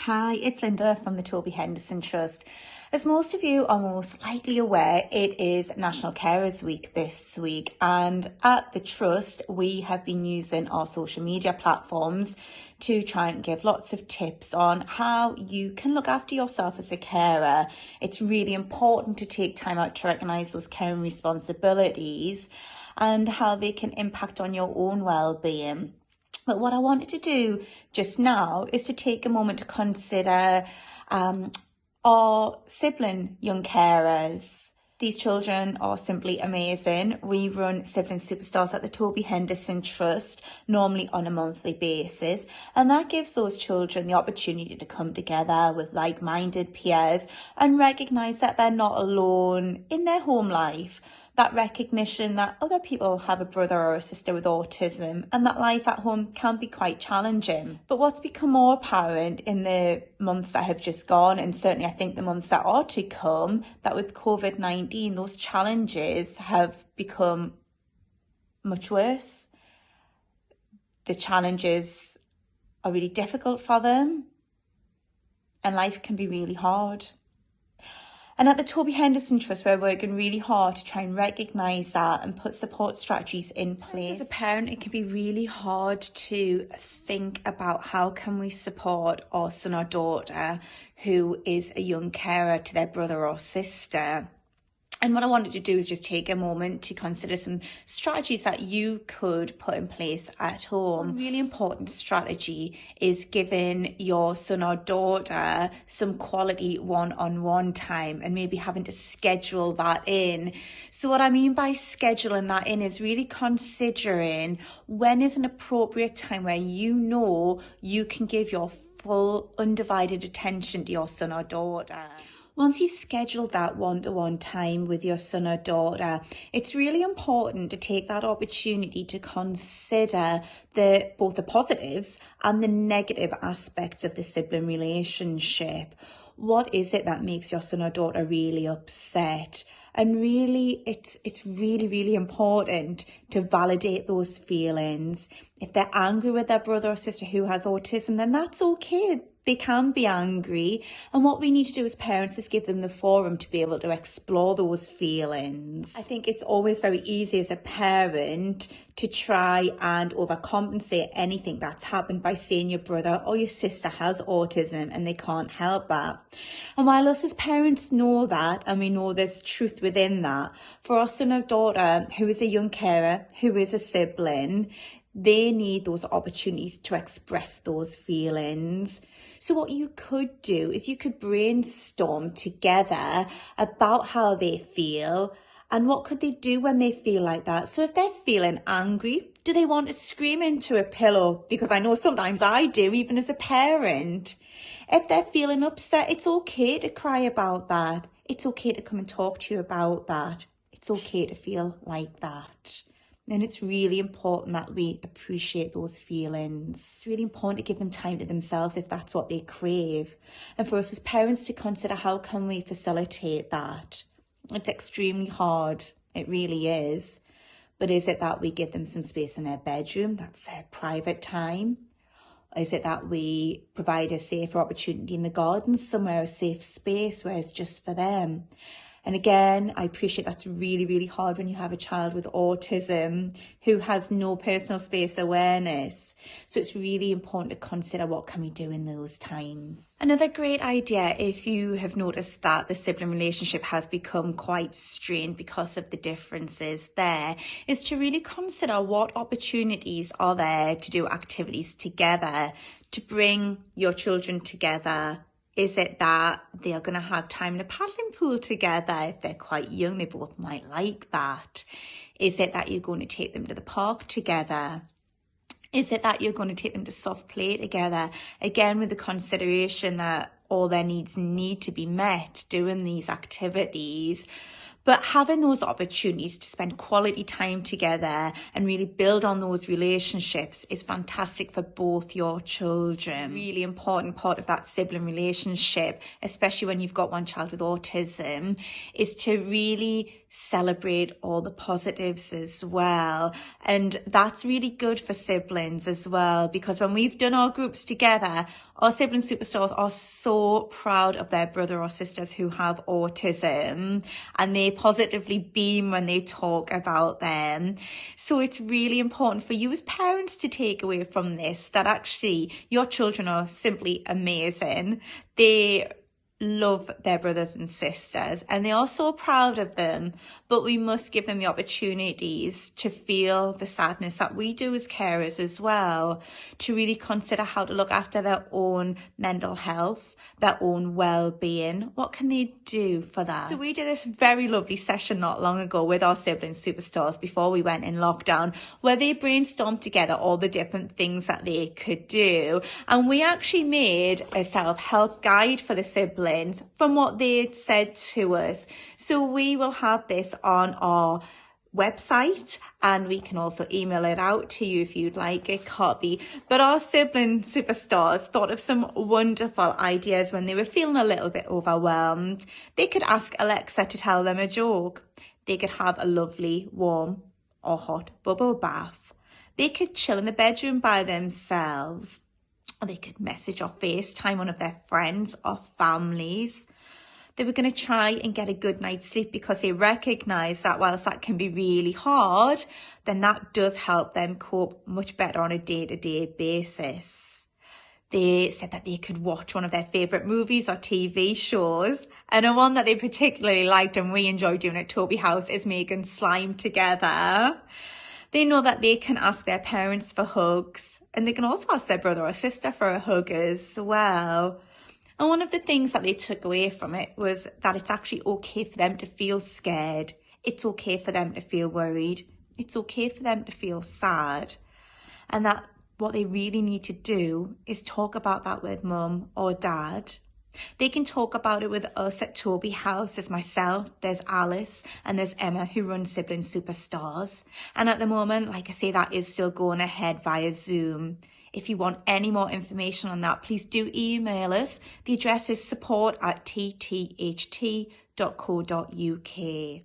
Hi, it's Linda from the Toby Henderson Trust. As most of you are most likely aware, it is National Carers Week this week, and at the Trust we have been using our social media platforms to try and give lots of tips on how you can look after yourself as a carer. It's really important to take time out to recognise those caring responsibilities and how they can impact on your own well-being. But what I wanted to do just now is to take a moment to consider our sibling young carers. These children are simply amazing. We run Sibling Superstars at the Toby Henderson Trust, normally on a monthly basis. And that gives those children the opportunity to come together with like-minded peers and recognise that they're not alone in their home life. That recognition that other people have a brother or a sister with autism and that life at home can be quite challenging. But what's become more apparent in the months that have just gone, and certainly I think the months that are to come, that with COVID-19, those challenges have become much worse. The challenges are really difficult for them and life can be really hard. And at the Toby Henderson Trust, we're working really hard to try and recognise that and put support strategies in place. As a parent, it can be really hard to think about how can we support our son or daughter who is a young carer to their brother or sister. And what I wanted to do is just take a moment to consider some strategies that you could put in place at home. One really important strategy is giving your son or daughter some quality one-on-one time and maybe having to schedule that in. So what I mean by scheduling that in is really considering when is an appropriate time where you know you can give your full undivided attention to your son or daughter. Once you schedule that one-to-one time with your son or daughter, it's really important to take that opportunity to consider both the positives and the negative aspects of the sibling relationship. What is it that makes your son or daughter really upset? And really, it's really important to validate those feelings. If they're angry with their brother or sister who has autism, then that's okay. They can be angry. And what we need to do as parents is give them the forum to be able to explore those feelings. I think it's always very easy as a parent to try and overcompensate anything that's happened by saying your brother or your sister has autism and they can't help that. And while us as parents know that, and we know there's truth within that, for our son or daughter who is a young carer, who is a sibling, they need those opportunities to express those feelings. So what you could do is you could brainstorm together about how they feel and what could they do when they feel like that. So if they're feeling angry, do they want to scream into a pillow? Because I know sometimes I do, even as a parent. If they're feeling upset, it's okay to cry about that. It's okay to come and talk to you about that. It's okay to feel like that. And it's really important that we appreciate those feelings. It's really important to give them time to themselves if that's what they crave. And for us as parents to consider how can we facilitate that. It's extremely hard. It really is. But is it that we give them some space in their bedroom? That's their private time. Is it that we provide a safer opportunity in the garden, somewhere, a safe space where it's just for them? And again, I appreciate that's really hard when you have a child with autism who has no personal space awareness. So it's really important to consider what can we do in those times. Another great idea, if you have noticed that the sibling relationship has become quite strained because of the differences there, is to really consider what opportunities are there to do activities together, to bring your children together. Is it that they are going to have time in a paddling pool together? If they're quite young, they both might like that. Is it that you're going to take them to the park together? Is it that you're going to take them to soft play together? Again, with the consideration that all their needs need to be met doing these activities. But having those opportunities to spend quality time together and really build on those relationships is fantastic for both your children. Really important part of that sibling relationship, especially when you've got one child with autism, is to really celebrate all the positives as well. And that's really good for siblings as well, because when we've done our groups together, our sibling superstars are so proud of their brother or sisters who have autism, and they positively beam when they talk about them. So it's really important for you as parents to take away from this that actually your children are simply amazing. They love their brothers and sisters and they are so proud of them, but we must give them the opportunities to feel the sadness that we do as carers as well, to really consider how to look after their own mental health, their own well-being. What can they do for that? So we did this very lovely session not long ago with our sibling superstars before we went in lockdown, where they brainstormed together all the different things that they could do, and we actually made a self-help guide for the siblings from what they had said to us. So we will have this on our website and we can also email it out to you if you'd like a copy. But our sibling superstars thought of some wonderful ideas when they were feeling a little bit overwhelmed. They could ask Alexa to tell them a joke. They could have a lovely warm or hot bubble bath. They could chill in the bedroom by themselves. Or they could message or FaceTime one of their friends or families. They were going to try and get a good night's sleep because they recognise that whilst that can be really hard, then that does help them cope much better on a day-to-day basis. They said that they could watch one of their favourite movies or TV shows, and a one that they particularly liked and we enjoy doing at Toby House is making slime together. They know that they can ask their parents for hugs, and they can also ask their brother or sister for a hug as well. And one of the things that they took away from it was that it's actually okay for them to feel scared. It's okay for them to feel worried. It's okay for them to feel sad. And that what they really need to do is talk about that with mum or dad. They can talk about it with us at Toby House. There's myself, there's Alice, and there's Emma who run Sibling Superstars. And at the moment, like I say, that is still going ahead via Zoom. If you want any more information on that, please do email us. The address is support@ttht.co.uk.